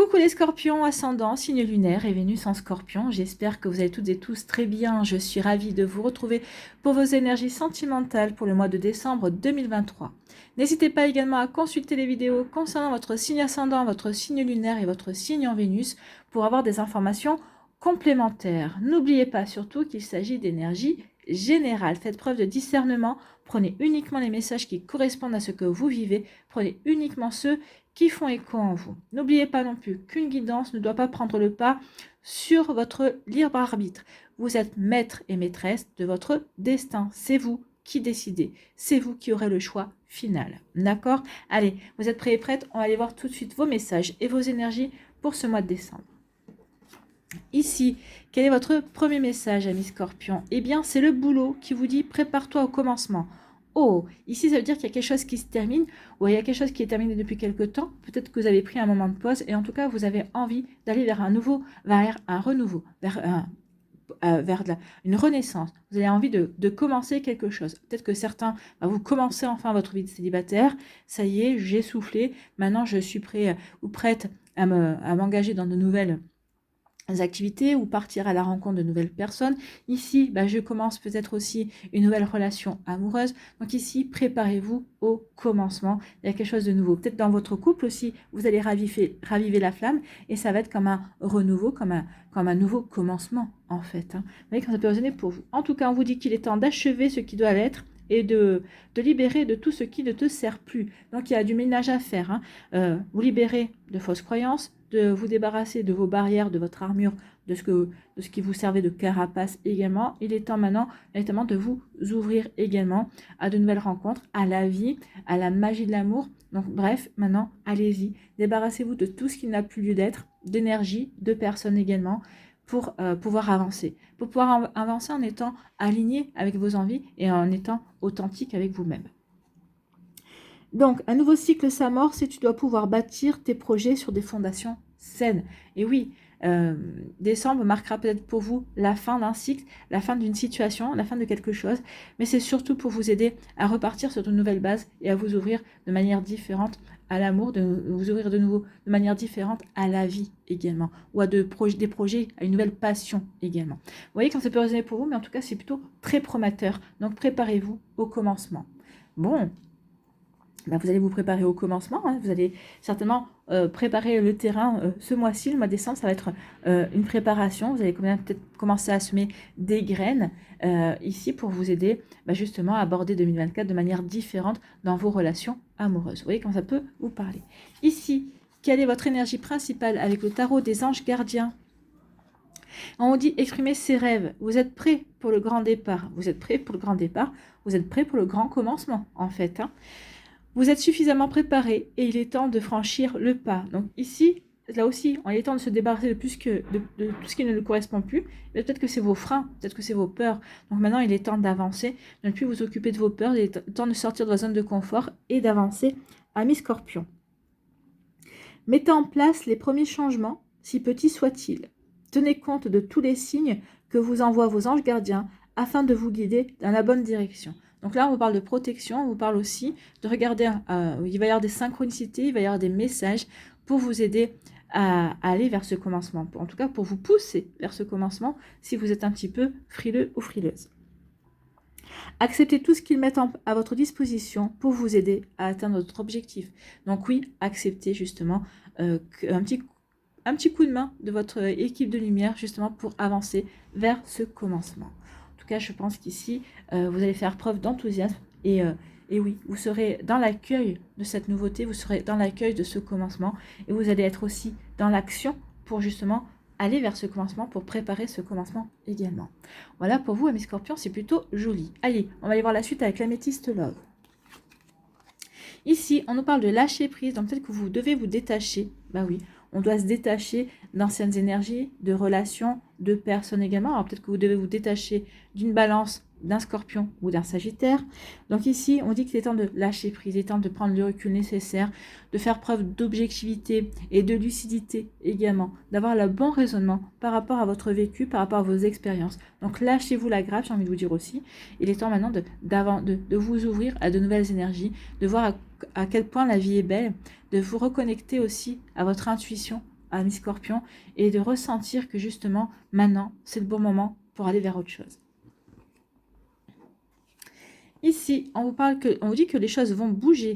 Coucou les scorpions, ascendant, signe lunaire et Vénus en scorpion. J'espère que vous allez toutes et tous très bien. Je suis ravie de vous retrouver pour vos énergies sentimentales pour le mois de décembre 2023. N'hésitez pas également à consulter les vidéos concernant votre signe ascendant, votre signe lunaire et votre signe en Vénus pour avoir des informations complémentaires. N'oubliez pas surtout qu'il s'agit d'énergie générale. Faites preuve de discernement. Prenez uniquement les messages qui correspondent à ce que vous vivez. Prenez uniquement ceux qui font écho en vous. N'oubliez pas non plus qu'une guidance ne doit pas prendre le pas sur votre libre arbitre. Vous êtes maître et maîtresse de votre destin. C'est vous qui décidez. C'est vous qui aurez le choix final. D'accord? Allez, vous êtes prêts et prêtes? On va aller voir tout de suite vos messages et vos énergies pour ce mois de décembre. Ici, quel est votre premier message, amis scorpions? Eh bien, c'est le boulot qui vous dit prépare-toi au commencement. Oh, ici ça veut dire qu'il y a quelque chose qui se termine ou il y a quelque chose qui est terminé depuis quelque temps. Peut-être que vous avez pris un moment de pause et en tout cas vous avez envie d'aller vers un renouveau, vers une renaissance. Vous avez envie de commencer quelque chose. Peut-être que certains, vous commencez enfin votre vie de célibataire. Ça y est, j'ai soufflé. Maintenant je suis prêt ou prête à m'engager dans de nouvelles activités ou partir à la rencontre de nouvelles personnes. Ici, je commence peut-être aussi une nouvelle relation amoureuse. Donc ici, préparez-vous au commencement. Il y a quelque chose de nouveau. Peut-être dans votre couple aussi, vous allez raviver la flamme et ça va être comme un renouveau, comme un nouveau commencement en fait. Vous voyez quand ça peut résonner pour vous. En tout cas, on vous dit qu'il est temps d'achever ce qui doit l'être et de libérer de tout ce qui ne te sert plus. Donc il y a du ménage à faire. Vous libérez de fausses croyances, de vous débarrasser de vos barrières, de votre armure, de ce qui vous servait de carapace également. Il est temps maintenant notamment de vous ouvrir également à de nouvelles rencontres, à la vie, à la magie de l'amour. Donc bref, maintenant, allez-y. Débarrassez-vous de tout ce qui n'a plus lieu d'être, d'énergie, de personnes également, pour pouvoir avancer. Pour pouvoir avancer en étant aligné avec vos envies et en étant authentique avec vous-même. Donc, un nouveau cycle s'amorce et tu dois pouvoir bâtir tes projets sur des fondations saines. Et oui, décembre marquera peut-être pour vous la fin d'un cycle, la fin d'une situation, la fin de quelque chose, mais c'est surtout pour vous aider à repartir sur de nouvelles bases et à vous ouvrir de manière différente à l'amour, de vous ouvrir de nouveau de manière différente à la vie également, ou à des projets, à une nouvelle passion également. Vous voyez quand ça peut résonner pour vous, mais en tout cas c'est plutôt très prometteur, donc préparez-vous au commencement. Bon, vous allez vous préparer au commencement, vous allez certainement préparer le terrain ce mois-ci, le mois de décembre, ça va être une préparation, vous allez peut-être commencer à semer des graines ici pour vous aider justement à aborder 2024 de manière différente dans vos relations amoureuses. Vous voyez quand ça peut vous parler. Ici, quelle est votre énergie principale avec le tarot des anges gardiens? On vous dit exprimer ses rêves, vous êtes prêt pour le grand départ, vous êtes prêt pour le grand départ, vous êtes prêt pour le grand commencement en fait. Vous êtes suffisamment préparé et il est temps de franchir le pas. Donc ici, là aussi, il est temps de se débarrasser de tout ce qui ne nous correspond plus. Peut-être que c'est vos freins, peut-être que c'est vos peurs. Donc maintenant, il est temps d'avancer, de ne plus vous occuper de vos peurs. Il est temps de sortir de votre zone de confort et d'avancer, amis scorpions. Mettez en place les premiers changements, si petits soient-ils. Tenez compte de tous les signes que vous envoient vos anges gardiens afin de vous guider dans la bonne direction. Donc là, on vous parle de protection, on vous parle aussi de regarder, il va y avoir des synchronicités, il va y avoir des messages pour vous aider à aller vers ce commencement. En tout cas, pour vous pousser vers ce commencement si vous êtes un petit peu frileux ou frileuse. Acceptez tout ce qu'ils mettent à votre disposition pour vous aider à atteindre votre objectif. Donc oui, acceptez justement un petit coup de main de votre équipe de lumière justement pour avancer vers ce commencement. En tout cas, je pense qu'ici, vous allez faire preuve d'enthousiasme et oui, vous serez dans l'accueil de cette nouveauté, vous serez dans l'accueil de ce commencement et vous allez être aussi dans l'action pour justement aller vers ce commencement, pour préparer ce commencement également. Voilà pour vous, amis scorpions, c'est plutôt joli. Allez, on va aller voir la suite avec l'améthyste love. Ici, on nous parle de lâcher prise, donc peut-être que vous devez vous détacher. Oui, on doit se détacher d'anciennes énergies, de relations, de personnes également. Alors peut-être que vous devez vous détacher d'une balance, d'un scorpion ou d'un sagittaire. Donc ici, on dit qu'il est temps de lâcher prise, il est temps de prendre le recul nécessaire, de faire preuve d'objectivité et de lucidité également, d'avoir le bon raisonnement par rapport à votre vécu, par rapport à vos expériences. Donc lâchez-vous la grappe, j'ai envie de vous dire aussi. Il est temps maintenant de vous ouvrir à de nouvelles énergies, de voir à quel point la vie est belle, de vous reconnecter aussi à votre intuition amis Scorpion, et de ressentir que justement, maintenant, c'est le bon moment pour aller vers autre chose. Ici, on vous dit que les choses vont bouger.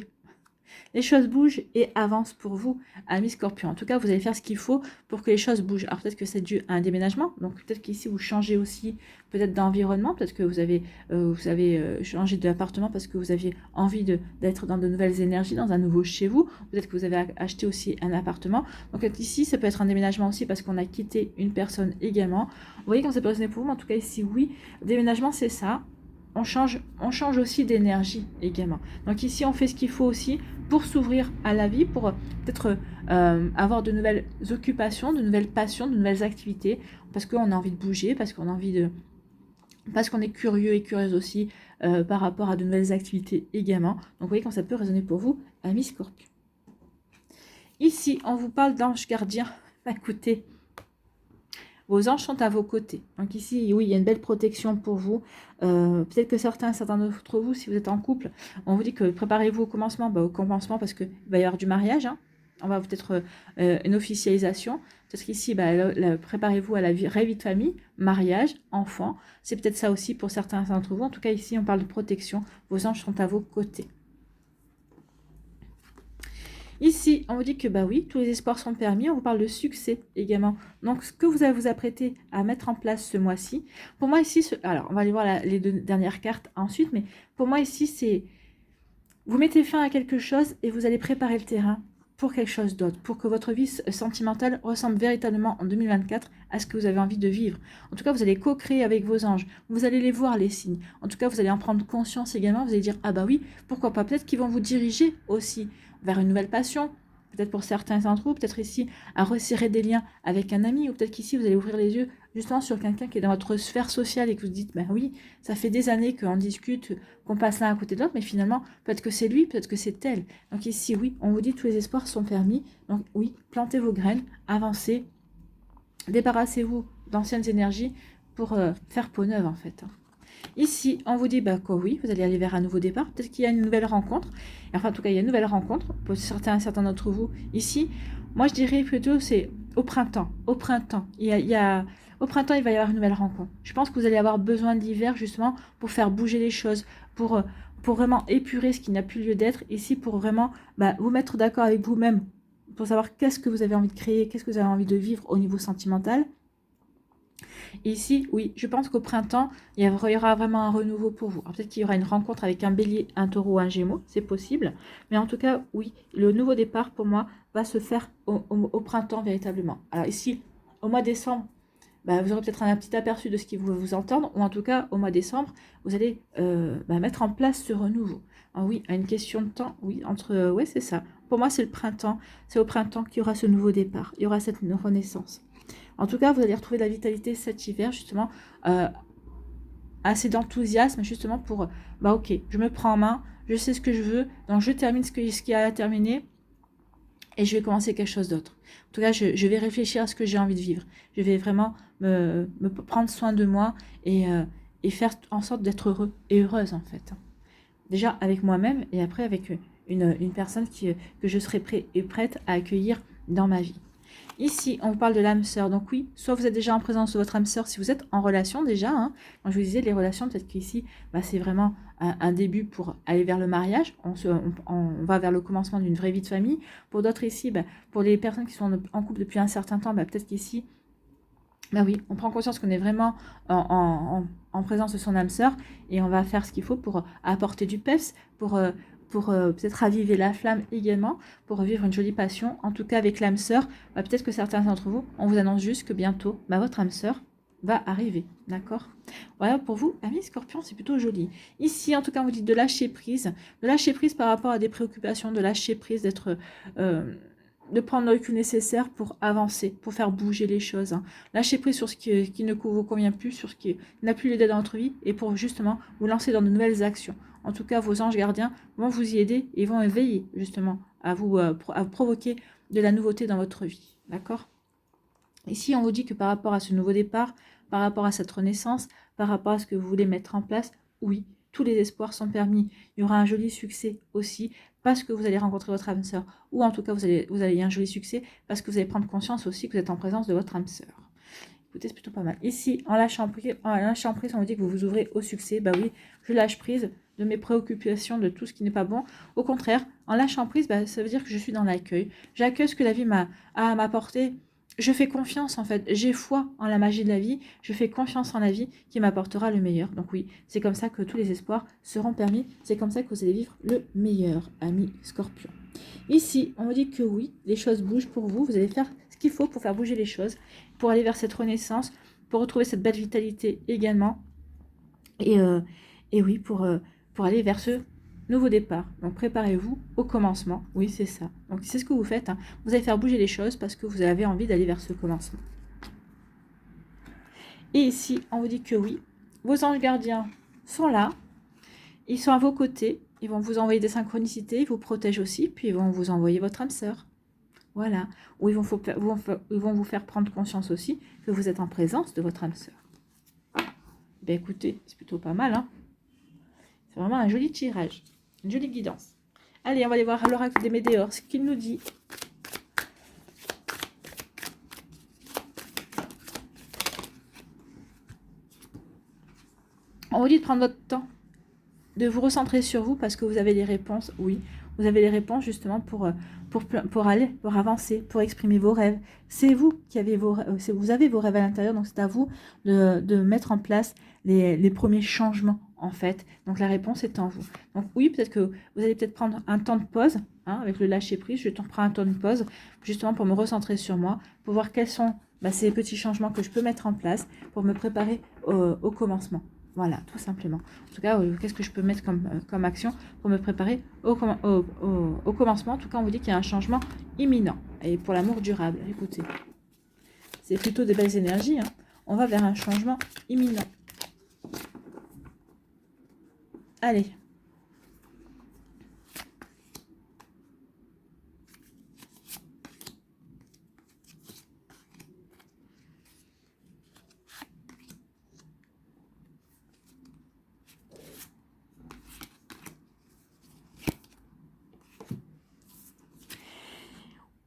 Les choses bougent et avancent pour vous, amis Scorpion. En tout cas, vous allez faire ce qu'il faut pour que les choses bougent. Alors peut-être que c'est dû à un déménagement, donc peut-être qu'ici vous changez aussi peut-être d'environnement, peut-être que vous avez changé d'appartement parce que vous aviez envie d'être dans de nouvelles énergies, dans un nouveau chez vous. Peut-être que vous avez acheté aussi un appartement. Donc ici, ça peut être un déménagement aussi parce qu'on a quitté une personne également. Vous voyez quand ça peut résonner pour vous, mais en tout cas ici, oui, déménagement, c'est ça. On change aussi d'énergie également. Donc ici, on fait ce qu'il faut aussi pour s'ouvrir à la vie, pour peut-être avoir de nouvelles occupations, de nouvelles passions, de nouvelles activités, parce qu'on a envie de bouger, parce qu'on a envie de... parce qu'on est curieux et curieuse aussi par rapport à de nouvelles activités également. Donc vous voyez quand ça peut résonner pour vous, amis Scorpion. Ici, on vous parle d'ange gardien. Écoutez, vos anges sont à vos côtés. Donc ici, oui, il y a une belle protection pour vous. Peut-être que certains d'entre vous, si vous êtes en couple, on vous dit que préparez-vous au commencement. Au commencement, parce qu'il va y avoir du mariage. Hein. On va peut-être une officialisation. Peut-être qu'ici, préparez-vous à la vraie vie de famille, mariage, enfant. C'est peut-être ça aussi pour certains d'entre vous. En tout cas, ici, on parle de protection. Vos anges sont à vos côtés. Ici, on vous dit que oui, tous les espoirs sont permis. On vous parle de succès également. Donc, ce que vous allez vous apprêter à mettre en place ce mois-ci, pour moi ici, alors on va aller voir les deux dernières cartes ensuite, mais pour moi ici, c'est vous mettez fin à quelque chose et vous allez préparer le terrain pour quelque chose d'autre, pour que votre vie sentimentale ressemble véritablement en 2024 à ce que vous avez envie de vivre. En tout cas, vous allez co-créer avec vos anges. Vous allez les voir, les signes. En tout cas, vous allez en prendre conscience également. Vous allez dire, ah oui, pourquoi pas. Peut-être qu'ils vont vous diriger aussi vers une nouvelle passion. Peut-être pour certains d'entre vous, peut-être ici, à resserrer des liens avec un ami. Ou peut-être qu'ici, vous allez ouvrir les yeux justement sur quelqu'un qui est dans votre sphère sociale et que vous dites, oui, ça fait des années qu'on discute, qu'on passe l'un à côté de l'autre, mais finalement, peut-être que c'est lui, peut-être que c'est elle. Donc ici, oui, on vous dit tous les espoirs sont permis. Donc oui, plantez vos graines, avancez, débarrassez-vous d'anciennes énergies pour faire peau neuve en fait. Ici, on vous dit quoi, oui, vous allez aller vers un nouveau départ. Peut-être qu'il y a une nouvelle rencontre. Enfin, en tout cas, il y a une nouvelle rencontre pour certains d'entre vous. Ici, moi, je dirais plutôt c'est au printemps. Au printemps, au printemps, il va y avoir une nouvelle rencontre. Je pense que vous allez avoir besoin d'hiver justement pour faire bouger les choses, pour vraiment épurer ce qui n'a plus lieu d'être. Ici, pour vraiment vous mettre d'accord avec vous-même, pour savoir qu'est-ce que vous avez envie de créer, qu'est-ce que vous avez envie de vivre au niveau sentimental. Ici, oui, je pense qu'au printemps, il y aura vraiment un renouveau pour vous. Peut-être qu'il y aura une rencontre avec un bélier, un taureau, un gémeau, c'est possible. Mais en tout cas, oui, le nouveau départ, pour moi, va se faire au printemps véritablement. Alors ici, au mois de décembre, vous aurez peut-être un petit aperçu de ce qui va vous entendre, ou en tout cas, au mois de décembre, vous allez mettre en place ce renouveau. Ah oui, à une question de temps, oui, ouais, c'est ça. Pour moi, c'est le printemps. C'est au printemps qu'il y aura ce nouveau départ. Il y aura cette renaissance. En tout cas, vous allez retrouver de la vitalité cet hiver, justement, assez d'enthousiasme, justement, pour, ok, je me prends en main, je sais ce que je veux, donc je termine ce qui a à terminer, et je vais commencer quelque chose d'autre. En tout cas, je vais réfléchir à ce que j'ai envie de vivre. Je vais vraiment me prendre soin de moi et faire en sorte d'être heureux et heureuse, en fait. Déjà avec moi-même, et après avec une personne que je serai prête à accueillir dans ma vie. Ici, on vous parle de l'âme sœur. Donc oui, soit vous êtes déjà en présence de votre âme sœur si vous êtes en relation déjà. Quand je vous disais les relations, peut-être qu'ici, c'est vraiment un début pour aller vers le mariage. On va vers le commencement d'une vraie vie de famille. Pour d'autres ici, pour les personnes qui sont en couple depuis un certain temps, peut-être qu'ici, oui, on prend conscience qu'on est vraiment en présence de son âme sœur et on va faire ce qu'il faut pour apporter du peps, pour peut-être raviver la flamme également, pour vivre une jolie passion. En tout cas, avec l'âme sœur, peut-être que certains d'entre vous, on vous annonce juste que bientôt, votre âme sœur va arriver, d'accord? Voilà, pour vous, amis Scorpion, c'est plutôt joli. Ici, en tout cas, on vous dit de lâcher prise par rapport à des préoccupations, de lâcher prise, de prendre le recul nécessaire pour avancer, pour faire bouger les choses. Lâcher prise sur ce qui ne vous convient plus, sur ce qui n'a plus lieu d'être dans votre vie, et pour justement vous lancer dans de nouvelles actions. En tout cas, vos anges gardiens vont vous y aider et vont veiller justement à vous provoquer de la nouveauté dans votre vie. D'accord? Ici, on vous dit que par rapport à ce nouveau départ, par rapport à cette renaissance, par rapport à ce que vous voulez mettre en place, oui, tous les espoirs sont permis. Il y aura un joli succès aussi parce que vous allez rencontrer votre âme sœur. Ou en tout cas, vous allez un joli succès parce que vous allez prendre conscience aussi que vous êtes en présence de votre âme sœur. Écoutez, c'est plutôt pas mal. Ici, en lâchant prise, on vous dit que vous vous ouvrez au succès. Bah oui, je lâche prise de mes préoccupations, de tout ce qui n'est pas bon. Au contraire, en lâchant prise, bah, ça veut dire que je suis dans l'accueil. J'accueille ce que la vie m'a à m'apporter. Je fais confiance en fait, j'ai foi en la magie de la vie, je fais confiance en la vie qui m'apportera le meilleur. Donc oui, c'est comme ça que tous les espoirs seront permis, c'est comme ça que vous allez vivre le meilleur, ami Scorpion. Ici, on me dit que oui, les choses bougent pour vous, vous allez faire ce qu'il faut pour faire bouger les choses, pour aller vers cette renaissance, pour retrouver cette belle vitalité également, et oui, pour aller vers ce nouveau départ. Donc préparez-vous au commencement. Oui, c'est ça. Donc c'est ce que vous faites. Hein. Vous allez faire bouger les choses parce que vous avez envie d'aller vers ce commencement. Et ici, on vous dit que oui, vos anges gardiens sont là. Ils sont à vos côtés. Ils vont vous envoyer des synchronicités. Ils vous protègent aussi. Puis ils vont vous envoyer votre âme sœur. Voilà. Ou ils vont vous faire prendre conscience aussi que vous êtes en présence de votre âme sœur. Ben écoutez, c'est plutôt pas mal. Hein. C'est vraiment un joli tirage. Une jolie guidance. Allez, on va aller voir l'oracle des Médéors, ce qu'il nous dit. On vous dit de prendre votre temps, de vous recentrer sur vous parce que vous avez les réponses. Oui, vous avez les réponses justement pour avancer, pour exprimer vos rêves. C'est vous qui avez vous avez vos rêves à l'intérieur, donc c'est à vous de mettre en place les premiers changements en fait. Donc la réponse est en vous. Donc oui, peut-être que vous allez peut-être prendre un temps de pause, hein, avec le lâcher prise. Je prends un temps de pause justement pour me recentrer sur moi, pour voir quels sont ces petits changements que je peux mettre en place pour me préparer au commencement. Voilà, tout simplement. En tout cas, qu'est-ce que je peux mettre comme action pour me préparer au commencement. En tout cas, on vous dit qu'il y a un changement imminent. Et pour l'amour durable, écoutez, c'est plutôt des belles énergies. Hein. On va vers un changement imminent. Allez.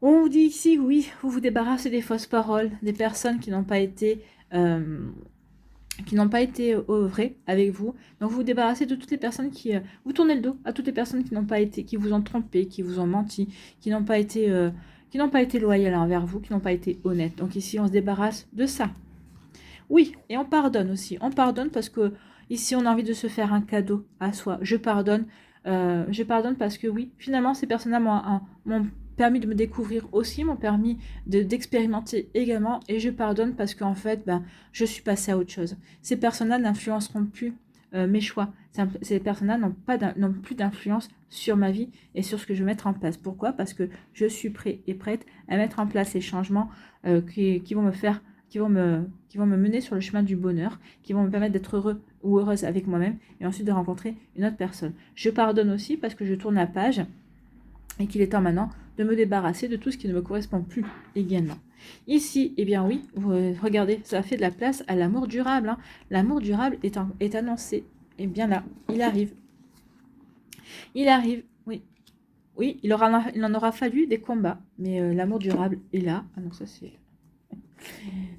On vous dit ici, oui, vous vous débarrassez des fausses paroles, des personnes qui n'ont pas été vraies avec vous. Donc vous vous débarrassez de toutes les personnes qui vous tournez le dos à toutes les personnes qui n'ont pas été, qui vous ont trompé, qui vous ont menti, qui n'ont pas été loyales envers vous, qui n'ont pas été honnêtes. Donc ici on se débarrasse de ça. Oui, et on pardonne aussi. On pardonne parce que ici on a envie de se faire un cadeau à soi. Je pardonne parce que oui, finalement ces personnes-là m'ont permis de me découvrir aussi, m'ont permis d'expérimenter également, et je pardonne parce qu'en fait, je suis passée à autre chose. Ces personnes-là n'influenceront plus mes choix. Ces personnes-là n'ont plus d'influence sur ma vie et sur ce que je vais mettre en place. Pourquoi? Parce que je suis prêt et prête à mettre en place ces changements qui vont me mener sur le chemin du bonheur, qui vont me permettre d'être heureux ou heureuse avec moi-même et ensuite de rencontrer une autre personne. Je pardonne aussi parce que je tourne la page et qu'il est temps maintenant de me débarrasser de tout ce qui ne me correspond plus également. Ici, eh bien oui, vous regardez, ça fait de la place à l'amour durable. Hein. L'amour durable est annoncé. Et bien là, il arrive. Il arrive, oui. Oui, il en aura fallu des combats, mais l'amour durable est là. Ah non, ça c'est...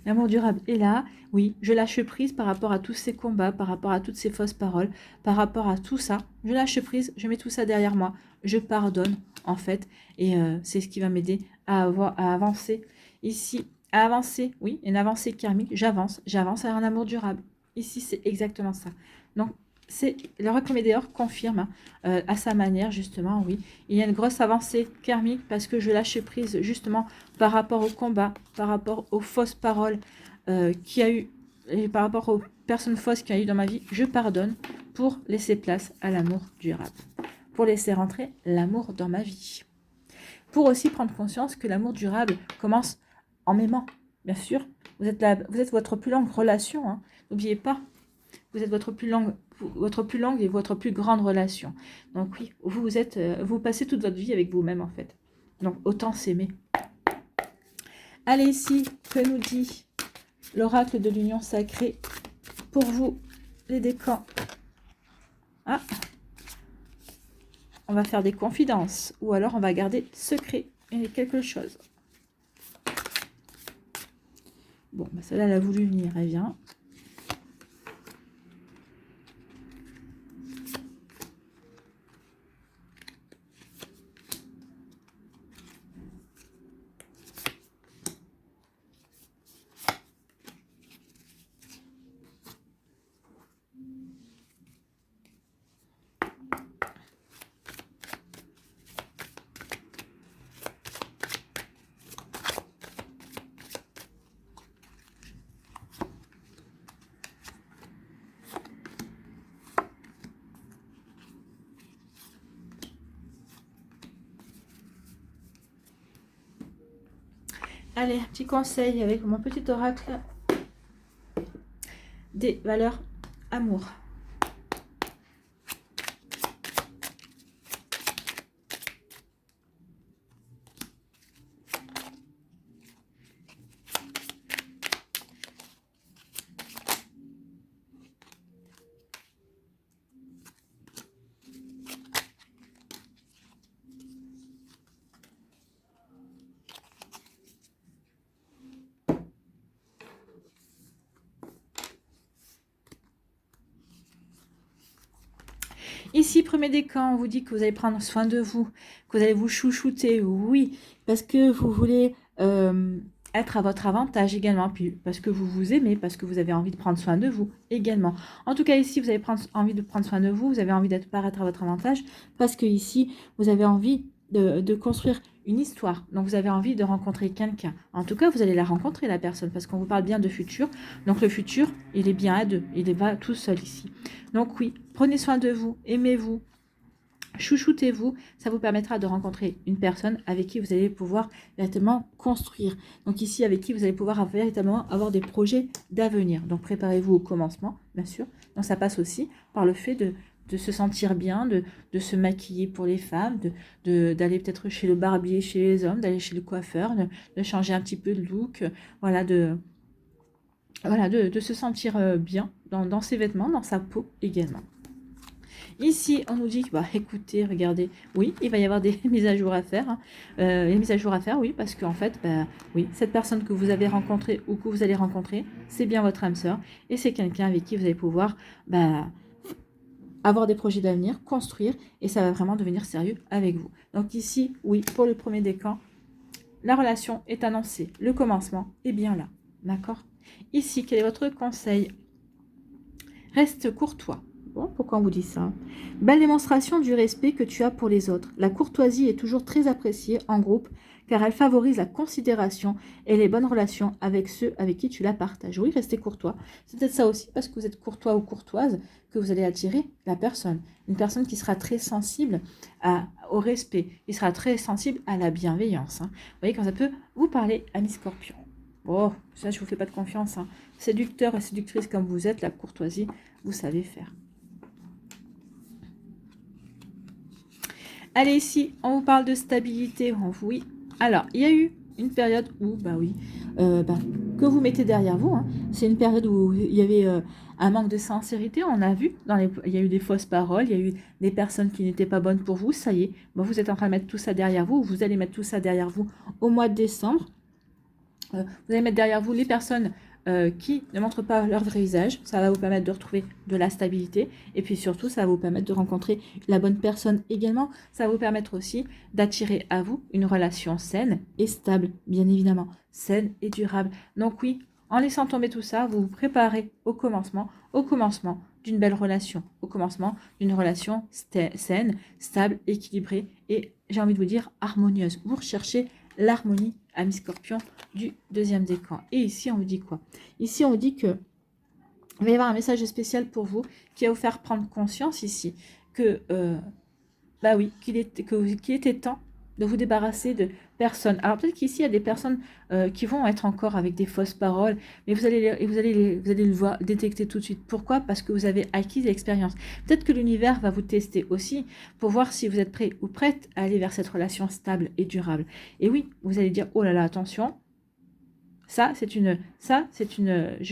L'amour durable est là. Oui, je lâche prise par rapport à tous ces combats, par rapport à toutes ces fausses paroles, par rapport à tout ça. Je lâche prise, je mets tout ça derrière moi. Je pardonne, en fait. Et c'est ce qui va m'aider à avancer. Ici, à avancer, oui, une avancée karmique. J'avance vers un amour durable. Ici, c'est exactement ça. Donc, l'oracle Médéor confirme à sa manière, justement, oui. Il y a une grosse avancée karmique parce que je lâche prise, justement, par rapport au combat, par rapport aux fausses paroles qu'il y a eu, et par rapport aux personnes fausses qu'il y a eu dans ma vie. Je pardonne pour laisser place à l'amour durable, pour laisser rentrer l'amour dans ma vie. Pour aussi prendre conscience que l'amour durable commence en m'aimant, bien sûr. Vous êtes votre plus longue relation, hein. N'oubliez pas. Vous êtes votre plus longue et votre plus grande relation. Donc oui, vous passez toute votre vie avec vous-même en fait. Donc autant s'aimer. Allez ici, que nous dit l'oracle de l'union sacrée pour vous, les décans. Ah, on va faire des confidences. Ou alors, on va garder secret. Il y a quelque chose. Bon, bah celle-là, elle a voulu venir. Elle vient. Allez, petit conseil avec mon petit oracle des valeurs amour. Ici, premier décan, on vous dit que vous allez prendre soin de vous, que vous allez vous chouchouter, oui, parce que vous voulez être à votre avantage également, puis parce que vous vous aimez, parce que vous avez envie de prendre soin de vous également. En tout cas, ici, vous avez envie de prendre soin de vous, vous avez envie d'être paraître à votre avantage, parce que ici, vous avez envie de construire une histoire. Donc, vous avez envie de rencontrer quelqu'un. En tout cas, vous allez la rencontrer, la personne, parce qu'on vous parle bien de futur. Donc, le futur, il est bien à deux. Il n'est pas tout seul ici. Donc, oui, prenez soin de vous, aimez-vous, chouchoutez-vous. Ça vous permettra de rencontrer une personne avec qui vous allez pouvoir véritablement construire. Donc, ici, avec qui vous allez pouvoir véritablement avoir des projets d'avenir. Donc, préparez-vous au commencement, bien sûr. Donc, ça passe aussi par le fait de se sentir bien, de se maquiller pour les femmes, d'aller peut-être chez le barbier, chez les hommes, d'aller chez le coiffeur, de changer un petit peu de look, voilà, de se sentir bien dans ses vêtements, dans sa peau également. Ici, on nous dit que, bah, écoutez, regardez, oui, il va y avoir des mises à jour à faire. Hein. Les mises à jour à faire, oui, parce qu'en fait, bah, oui, cette personne que vous avez rencontrée ou que vous allez rencontrer, c'est bien votre âme sœur et c'est quelqu'un avec qui vous allez pouvoir avoir des projets d'avenir, construire, et ça va vraiment devenir sérieux avec vous. Donc ici, oui, pour le premier décan, la relation est annoncée. Le commencement est bien là. D'accord ? Ici, quel est votre conseil ? Reste courtois. Bon, pourquoi on vous dit ça ? Belle démonstration du respect que tu as pour les autres. La courtoisie est toujours très appréciée en groupe car elle favorise la considération et les bonnes relations avec ceux avec qui tu la partages. Oui, restez courtois. C'est peut-être ça aussi, parce que vous êtes courtois ou courtoise, que vous allez attirer la personne. Une personne qui sera très sensible au respect, qui sera très sensible à la bienveillance. Hein. Vous voyez, quand ça peut vous parler, ami Scorpion. Oh, ça, je ne vous fais pas de confiance. Hein. Séducteur et séductrice comme vous êtes, la courtoisie, vous savez faire. Allez, ici, on vous parle de stabilité. Oui. Alors, il y a eu une période où, que vous mettez derrière vous. Hein. C'est une période où il y avait un manque de sincérité. On a vu, il y a eu des fausses paroles, il y a eu des personnes qui n'étaient pas bonnes pour vous. Ça y est, vous êtes en train de mettre tout ça derrière vous. Vous allez mettre tout ça derrière vous au mois de décembre. Vous allez mettre derrière vous les personnes qui ne montrent pas leur vrai visage. Ça va vous permettre de retrouver de la stabilité. Et puis surtout, ça va vous permettre de rencontrer la bonne personne également. Ça va vous permettre aussi d'attirer à vous une relation saine et stable, bien évidemment. Saine et durable. Donc oui, en laissant tomber tout ça, vous vous préparez au commencement d'une belle relation, au commencement d'une relation saine, stable, équilibrée et, j'ai envie de vous dire, harmonieuse. Vous recherchez l'harmonie, ami Scorpion, du deuxième décan. Et ici, on vous dit quoi ? Ici, on vous dit que il va y avoir un message spécial pour vous qui va vous faire prendre conscience ici que, qu'il était temps de vous débarrasser de personnes. Alors peut-être qu'ici, il y a des personnes qui vont être encore avec des fausses paroles, mais vous allez le voir, détecter tout de suite. Pourquoi ? Parce que vous avez acquis l'expérience. Peut-être que l'univers va vous tester aussi pour voir si vous êtes prêt ou prête à aller vers cette relation stable et durable. Et oui, vous allez dire, oh là là, attention, je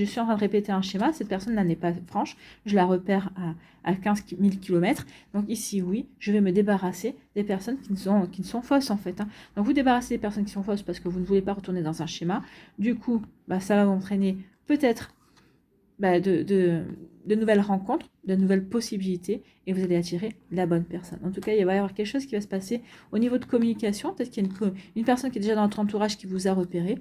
suis en train de répéter un schéma, cette personne-là n'est pas franche, je la repère à 15 000 km. Donc ici, oui, je vais me débarrasser des personnes qui sont fausses en fait. Hein. Donc vous débarrassez des personnes qui sont fausses parce que vous ne voulez pas retourner dans un schéma. Du coup, ça va vous entraîner peut-être de nouvelles rencontres, de nouvelles possibilités, et vous allez attirer la bonne personne. En tout cas, il va y avoir quelque chose qui va se passer au niveau de communication. Peut-être qu'il y a une personne qui est déjà dans votre entourage qui vous a repéré,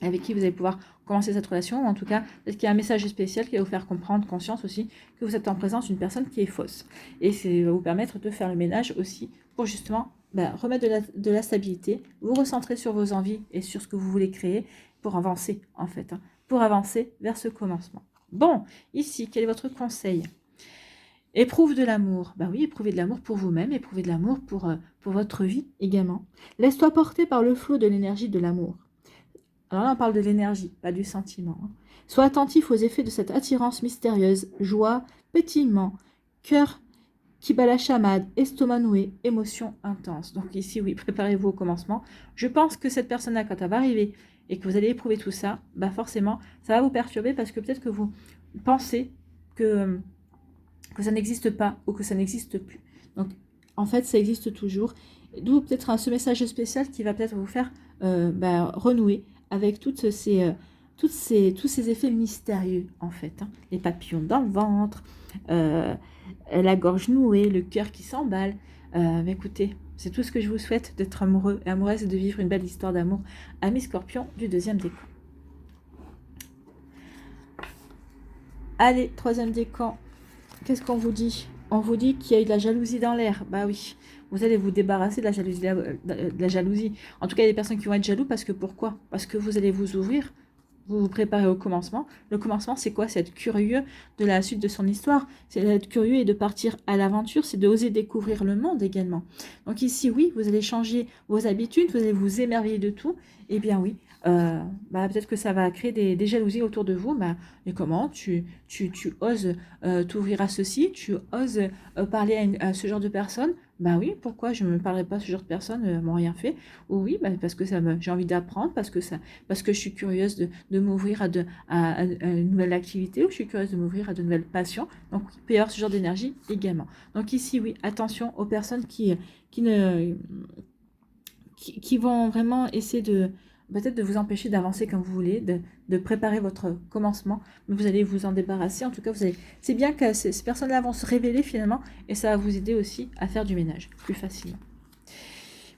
avec qui vous allez pouvoir commencer cette relation, ou en tout cas, peut-être qu'il y a un message spécial qui va vous faire comprendre, conscience aussi, que vous êtes en présence d'une personne qui est fausse. Et ça va vous permettre de faire le ménage aussi pour justement remettre de la stabilité, vous recentrer sur vos envies et sur ce que vous voulez créer pour avancer en fait, hein, pour avancer vers ce commencement. Bon, ici, quel est votre conseil ? Éprouve de l'amour. Oui, éprouvez de l'amour pour vous-même, éprouvez de l'amour pour votre vie également. Laisse-toi porter par le flot de l'énergie de l'amour. Alors là, on parle de l'énergie, pas du sentiment. Hein. Sois attentif aux effets de cette attirance mystérieuse, joie, pétillement, cœur qui bat la chamade, estomac noué, émotion intense. Donc ici, oui, préparez-vous au commencement. Je pense que cette personne-là, quand elle va arriver et que vous allez éprouver tout ça, forcément, ça va vous perturber parce que peut-être que vous pensez que ça n'existe pas ou que ça n'existe plus. Donc, en fait, ça existe toujours. D'où peut-être ce message spécial qui va peut-être vous faire renouer avec tous ces effets mystérieux, en fait. Hein. Les papillons dans le ventre, la gorge nouée, le cœur qui s'emballe. Mais écoutez, c'est tout ce que je vous souhaite, d'être amoureux et amoureuse et de vivre une belle histoire d'amour. Amis Scorpion du 2e décan. Allez, 3e décan. Qu'est-ce qu'on vous dit ? On vous dit qu'il y a eu de la jalousie dans l'air. Oui, vous allez vous débarrasser de la jalousie. En tout cas, il y a des personnes qui vont être jaloux parce que pourquoi ? Parce que vous allez vous ouvrir, vous vous préparez au commencement. Le commencement, c'est quoi ? C'est être curieux de la suite de son histoire. C'est être curieux et de partir à l'aventure. C'est d'oser découvrir le monde également. Donc ici, oui, vous allez changer vos habitudes, vous allez vous émerveiller de tout. Eh bien oui, peut-être que ça va créer des jalousies autour de vous. Mais comment tu oses t'ouvrir à ceci, tu oses parler à ce genre de personnes. Oui, pourquoi je ne me parlerai pas à ce genre de personnes m'ont rien fait. Ou oui, parce que j'ai envie d'apprendre, parce que je suis curieuse de m'ouvrir à une nouvelle activité, ou je suis curieuse de m'ouvrir à de nouvelles passions. Donc il peut y avoir ce genre d'énergie également. Donc ici, oui, attention aux personnes qui vont vraiment essayer peut-être de vous empêcher d'avancer comme vous voulez, de préparer votre commencement, mais vous allez vous en débarrasser. En tout cas, c'est bien que ces personnes-là vont se révéler finalement, et ça va vous aider aussi à faire du ménage plus facilement.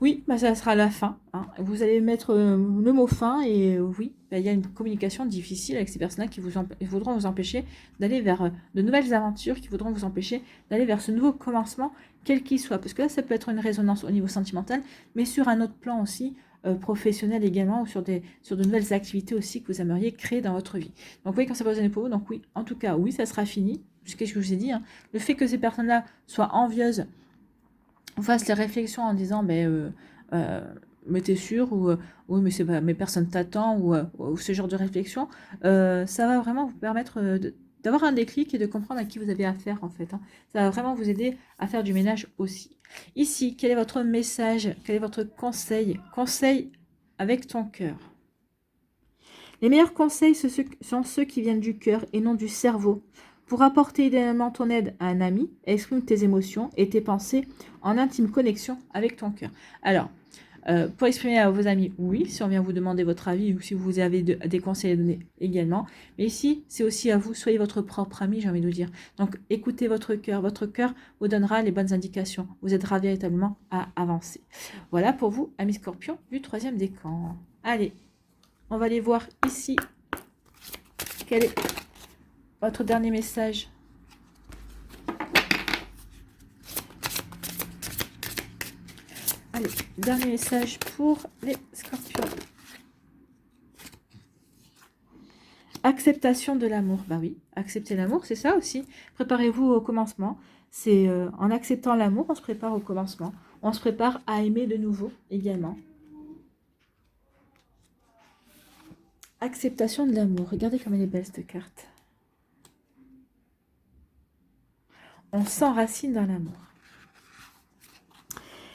Oui, ça sera la fin. Hein. Vous allez mettre le mot fin, et oui, il y a une communication difficile avec ces personnes-là qui voudront vous empêcher d'aller vers de nouvelles aventures, qui voudront vous empêcher d'aller vers ce nouveau commencement, quel qu'il soit. Parce que là, ça peut être une résonance au niveau sentimental, mais sur un autre plan aussi, professionnel également, ou sur de nouvelles activités aussi que vous aimeriez créer dans votre vie. Donc oui, quand ça va résonner pour vous, donc oui, en tout cas, oui, ça sera fini. C'est ce que je vous ai dit. Hein. Le fait que ces personnes-là soient envieuses, fasse les réflexions en disant mais t'es sûr, ou oui mais c'est pas, mais personne t'attend, ou ce genre de réflexion, ça va vraiment vous permettre d'avoir un déclic et de comprendre à qui vous avez affaire en fait. Hein. Ça va vraiment vous aider à faire du ménage aussi. Ici, quel est votre message? Quel est votre conseil? Conseil avec ton cœur. Les meilleurs conseils sont ceux qui viennent du cœur et non du cerveau. Pour apporter idéalement ton aide à un ami, exprime tes émotions et tes pensées en intime connexion avec ton cœur. Alors, pour exprimer à vos amis, oui, si on vient vous demander votre avis, ou si vous avez des conseils à donner également. Mais ici, c'est aussi à vous, soyez votre propre ami, j'ai envie de vous dire. Donc, écoutez votre cœur vous donnera les bonnes indications, vous aidera véritablement à avancer. Voilà pour vous, amis Scorpion, du 3e décan. Allez, on va aller voir ici quel est votre dernier message. Allez, dernier message pour les Scorpions. Acceptation de l'amour. Oui, accepter l'amour, c'est ça aussi. Préparez-vous au commencement. C'est en acceptant l'amour, on se prépare au commencement. On se prépare à aimer de nouveau également. Acceptation de l'amour. Regardez comme elle est belle cette carte. On s'enracine dans l'amour.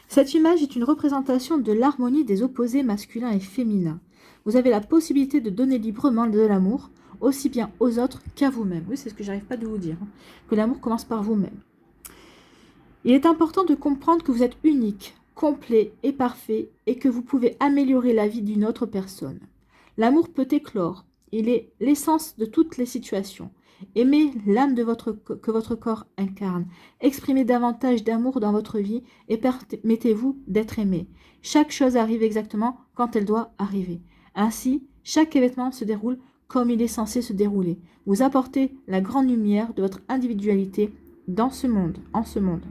Cette image est une représentation de l'harmonie des opposés masculins et féminins. Vous avez la possibilité de donner librement de l'amour, aussi bien aux autres qu'à vous-même. Oui, c'est ce que j'arrive pas de vous dire, hein, que l'amour commence par vous-même. Il est important de comprendre que vous êtes unique, complet et parfait et que vous pouvez améliorer la vie d'une autre personne. L'amour peut éclore. Il est l'essence de toutes les situations. Aimez l'âme que votre corps incarne. Exprimez davantage d'amour dans votre vie et permettez-vous d'être aimé. Chaque chose arrive exactement quand elle doit arriver. Ainsi, chaque événement se déroule comme il est censé se dérouler. Vous apportez la grande lumière de votre individualité dans ce monde, en ce monde.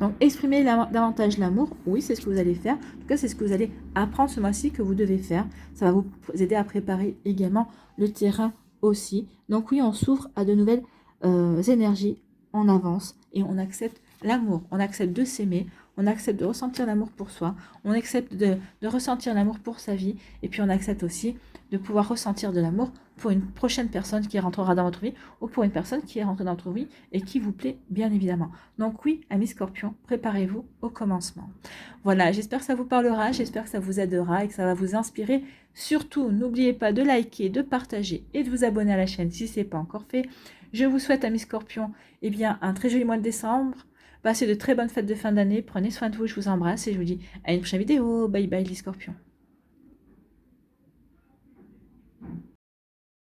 Donc, exprimez davantage l'amour, oui, c'est ce que vous allez faire. En tout cas, c'est ce que vous allez apprendre ce mois-ci que vous devez faire. Ça va vous aider à préparer également le terrain aussi. Donc oui, on s'ouvre à de nouvelles énergies, on avance et on accepte l'amour. On accepte de s'aimer, on accepte de ressentir l'amour pour soi, on accepte de ressentir l'amour pour sa vie et puis on accepte aussi de pouvoir ressentir de l'amour pour une prochaine personne qui rentrera dans votre vie ou pour une personne qui est rentrée dans votre vie et qui vous plaît bien évidemment. Donc oui, amis Scorpions, préparez-vous au commencement. Voilà, j'espère que ça vous parlera, j'espère que ça vous aidera et que ça va vous inspirer. Surtout, n'oubliez pas de liker, de partager et de vous abonner à la chaîne si ce n'est pas encore fait. Je vous souhaite, amis Scorpions, eh bien, un très joli mois de décembre. Passez de très bonnes fêtes de fin d'année. Prenez soin de vous, je vous embrasse et je vous dis à une prochaine vidéo. Bye bye les Scorpions.